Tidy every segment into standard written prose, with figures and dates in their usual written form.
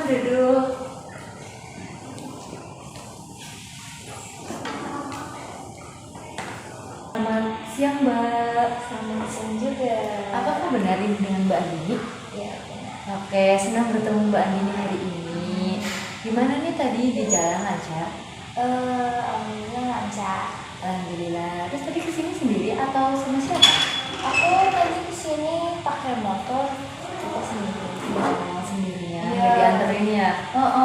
duduk. Selamat siang Mbak. Selamat siang juga. Apakah benar ini dengan Mbak Andini? Ya, benar. Oke, senang bertemu Mbak Andini hari ini. Gimana nih tadi di jalan lancar? Alhamdulillah lancar. Alhamdulillah. Terus tadi kesini sendiri atau sama siapa? Aku tadi kesini pakai motor juga sendiri. Sendirian. Iya. Nggak dianterin ya?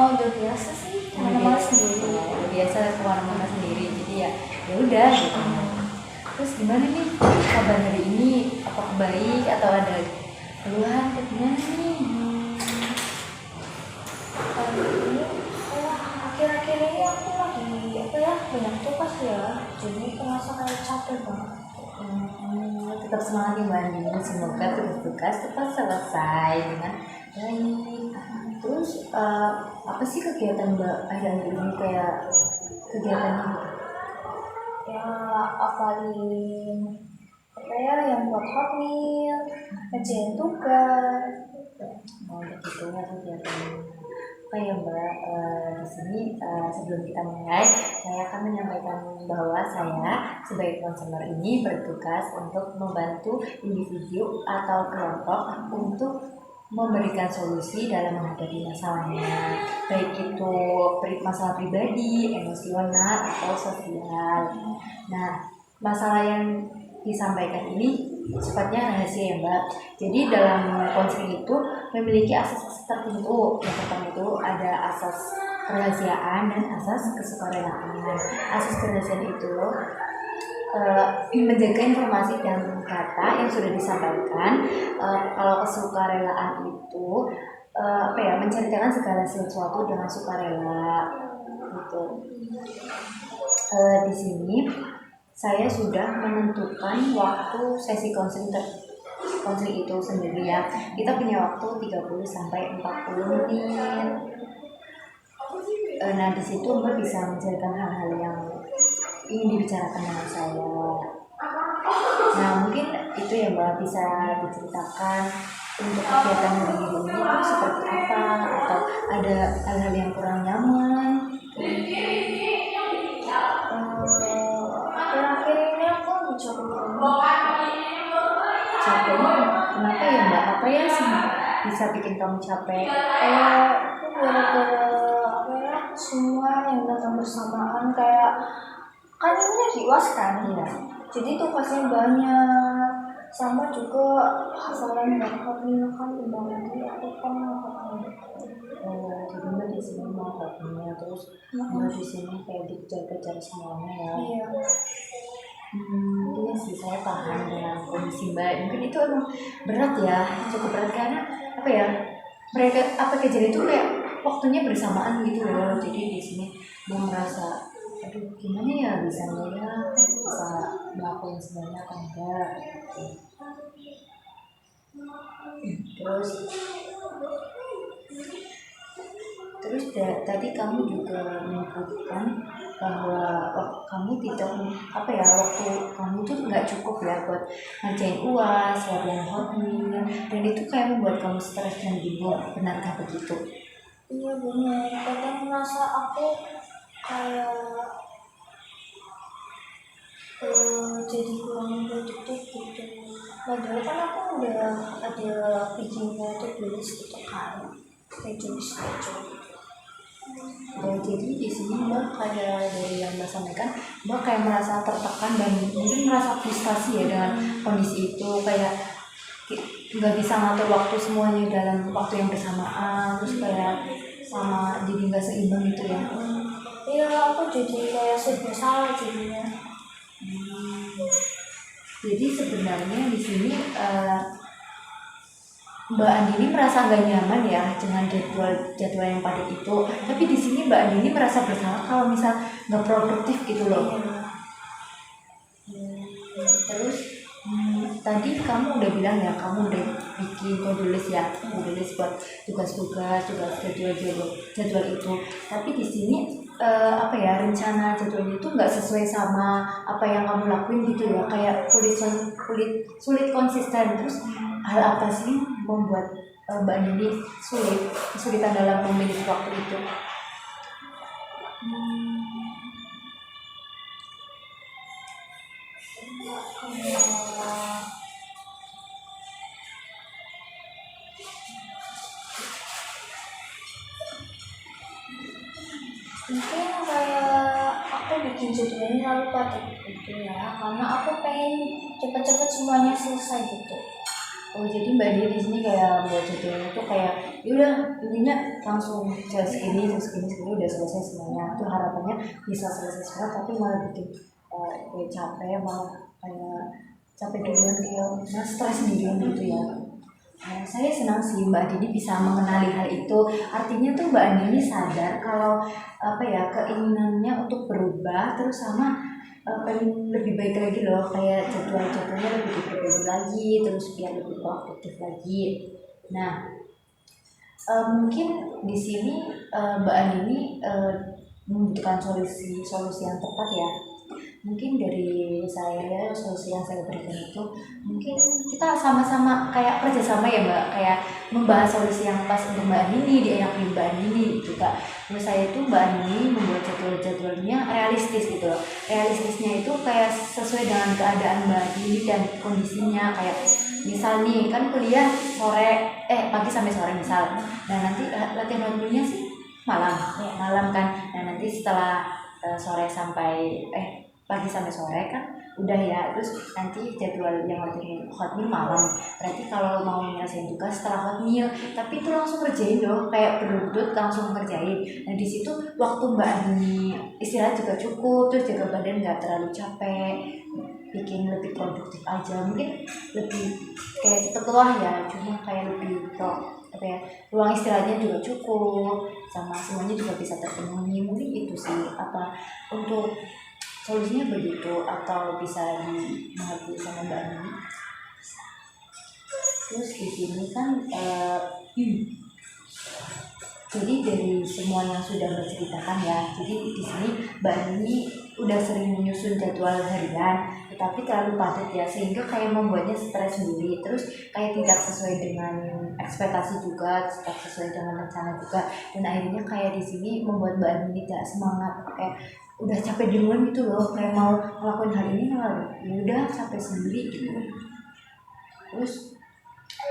Udah biasa sih, kemana-mana sendiri. Udah biasa kemana-mana sendiri. Jadi ya udah gitu. Terus gimana nih kabar hari ini? Apakah baik atau ada keluhan? Gimana nih? Ini akhir-akhir ini aku lagi banyak tugas ya. Jadi terasa kayak capek banget. Tetap semangat ya Mbak Andini. Semoga tugas-tugas tetap selesai dengan baik. Terus apa sih kegiatan Mbak akhir-akhir ini, kayak kegiatannya? Ya, apalin yang buat hotmail, ngerjain tugas. Oh begitu ya kegiatannya. Oke ya Mbak, di sini sebelum kita mulai, saya akan menyampaikan bahwa saya sebagai konselor ini bertugas untuk membantu individu atau kelompok untuk memberikan solusi dalam menghadapi masalahnya, baik itu masalah pribadi, emosional, atau sosial. Nah, masalah yang disampaikan ini sifatnya rahasia ya Mbak. Jadi dalam konseling itu memiliki asas tertentu. Yang pertama itu ada asas kerahasiaan dan asas kesukarelaan. Asas kerahasiaan itu menjaga informasi dan data yang sudah disampaikan. Kalau kesukarelaan itu menceritakan segala sesuatu dengan sukarela gitu. Di sini saya sudah menentukan waktu sesi konseling itu sendiri ya. Kita punya waktu 30 sampai 40 menit. Nah, di situ Mbak bisa menceritakan hal-hal yang ingin dibicarakan dengan saya. Nah, mungkin itu ya Mbak, bisa diceritakan untuk kegiatan hari ini itu seperti apa, atau ada hal-hal yang kurang nyaman. Akhir-akhir ini aku Capeknya kenapa ya Mbak? Apa ya sih bisa bikin kamu capek? Aku gara-gara semua yang datang bersamaan, kayak kan ini di UAS kan Iya. jadi tugasnya banyak, sama juga hafalan dan hotmail kan udah lagi aku kan Jadi Mbak di sini mau hotnya, terus Mbak di sini kayak dikejar-kejar semuanya ya. Iya. Iya sih, saya paham dengan kondisi Mbak. Mungkin itu emang berat ya, cukup berat karena mereka kejadian itu kayak waktunya bersamaan gitu loh. Jadi di sini Mbak merasa, aduh gimana ya bisa melakukan semuanya atau enggak gitu. Terus tadi kamu juga menyebutkan bahwa kamu waktu kamu tuh nggak cukup ya buat ngerjain UAS, latihan hotmail, dan itu kayak membuat kamu stres dan bingung. Benarkah begitu? Iya benar, kadang merasa aku kayak jadi kurang produktif gitu. Padahal kan aku udah ada bikinnya tuh tulis gitu kan, schedule. Jadi di sini Mbak kayak dari yang Mbak sampaikan, Mbak kayak merasa tertekan dan mungkin merasa frustasi ya dengan kondisi itu, kayak nggak bisa ngatur waktu semuanya dalam waktu yang bersamaan, terus kayak sama jadi nggak seimbang gitu ya. Iya, aku jadi kayak serba salah jadinya. Jadi sebenarnya di sini Mbak Andini merasa nggak nyaman ya dengan jadwal yang padat itu. Tapi di sini Mbak Andini merasa bersalah kalau misal nggak produktif gitu loh. Terus tadi kamu udah bilang ya, kamu udah bikin to-do list ya, to-do list buat tugas-tugas, jadwal itu. Tapi di sini rencana jadwalnya itu nggak sesuai sama apa yang kamu lakuin gitu ya, kayak sulit konsisten. Terus hal apa sih yang membuat Mbak Andini kesulitan dalam memilih waktu itu? Mungkin kayak aku bikin jadwalnya lalu padat gitu ya, karena aku pengen cepet-cepet semuanya selesai gitu. Oh, jadi Mbak Dia di sini kayak buat jadwalnya tuh kayak ya udah intinya langsung segini udah selesai semuanya. Tuh harapannya bisa selesai semua, tapi malah bikin kayak capek, malah kayak capek duluan, kayak stres sendirian gitu ya. Nah, saya senang sih Mbak Dini bisa mengenali hal itu. Artinya tuh Mbak Dini sadar kalau apa ya, keinginannya untuk berubah terus sama pengen lebih baik lagi loh, kayak jadwalnya lebih diperbaiki lagi, terus biar lebih produktif lagi. Nah, mungkin di sini Mbak Andini membutuhkan solusi yang tepat ya. Mungkin dari saya, solusi yang saya berikan itu mungkin kita sama-sama kayak kerjasama ya Mbak, kayak membahas solusi yang pas untuk Mbak Andini, dienakin Mbak Andini gitu Kak. Menurut saya itu Mbak Andini membuat jadwalnya realistis gitu loh. Realistisnya itu kayak sesuai dengan keadaan Mbak Andini dan kondisinya. Kayak misal nih kan kuliah pagi sampai sore misal. Nah nanti latihan waktunya sih malam kan. Nah nanti setelah sore sampai pagi sampai sore kan udah ya, terus nanti jadwal yang latihan hotmeal malam. Berarti kalau mau nyelesain tugas setelah hotmeal, tapi itu langsung kerjain loh, kayak berudut langsung kerjain. Nah di situ waktu Mbak Ani istirahat juga cukup, terus jaga badan nggak terlalu capek, bikin lebih produktif aja. Mungkin lebih kayak cepet keluar ya, cuma kayak lebih ruang istirahatnya juga cukup, sama semuanya juga bisa terpenuhi. Mungkin itu sih untuk solusinya begitu, atau bisa dimengerti sama Mbak Ani. Terus di sini kan jadi dari semua yang sudah berceritakan ya, jadi di sini Mbak Ani udah sering menyusun jadwal harian, tetapi terlalu padat ya, sehingga kayak membuatnya stres sendiri, terus kayak tidak sesuai dengan ekspektasi juga, tidak sesuai dengan rencana juga, dan akhirnya kayak di sini membuat Mbak Ani tidak semangat, kayak udah capek duluan gitu loh, kayak mau ngelakuin hal ini malah ya udah capek sendiri gitu. Terus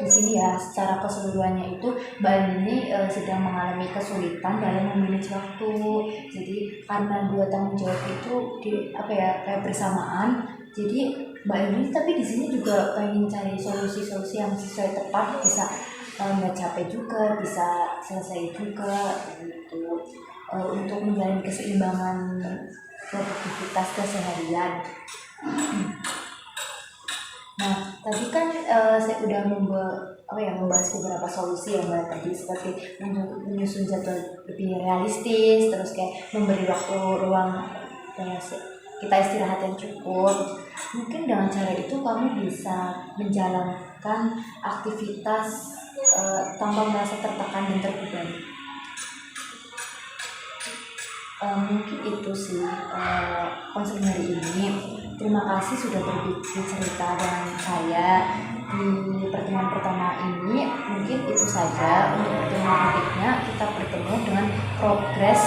di sini ya secara keseluruhannya itu Mbak Ani sedang mengalami kesulitan dalam memanage waktu. Jadi karena dua tanggung jawab itu kayak bersamaan. Jadi Mbak Ani tapi di sini juga pengen cari solusi-solusi yang sesuai tepat, bisa nggak capek juga, bisa selesai juga gitu. Untuk menjalin keseimbangan produktivitas keseharian. Nah, tadi kan saya udah membahas beberapa solusi ya Mbak, tadi seperti menyusun jadwal lebih realistis, terus kayak memberi waktu ruang kita istirahat yang cukup. Mungkin dengan cara itu kamu bisa menjalankan aktivitas tanpa merasa tertekan dan terbebani. Mungkin itu sih konsen hari ini. Terima kasih sudah berbagi cerita dengan saya di pertemuan pertama ini. Mungkin itu saja. Untuk pertemuan berikutnya kita bertemu dengan progres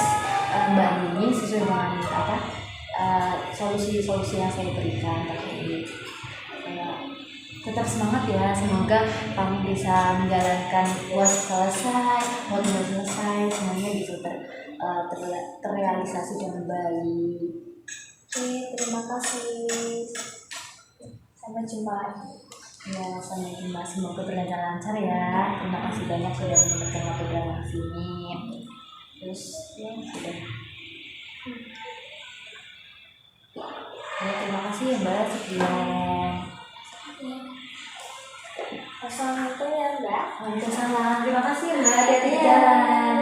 Mbak Nini sesuai dengan solusi-solusi yang saya berikan tadi ini. Tetap semangat ya, semoga kamu bisa menjalankan UAS selesai, modul selesai, semuanya bisa terrealisasi dengan baik. Oke, terima kasih. Sampai jumpa. Ya, sampai jumpa. Semoga berjalan lancar ya. Terima kasih banyak sudah menyempatkan waktu datang sini. Terus ya sudah. Ya, terima kasih ya Mbak. Sekian. Assalamualaikum ya Mbak. Waalaikumsalam. Terima kasih ya Mbak. Hati-hati di jalan.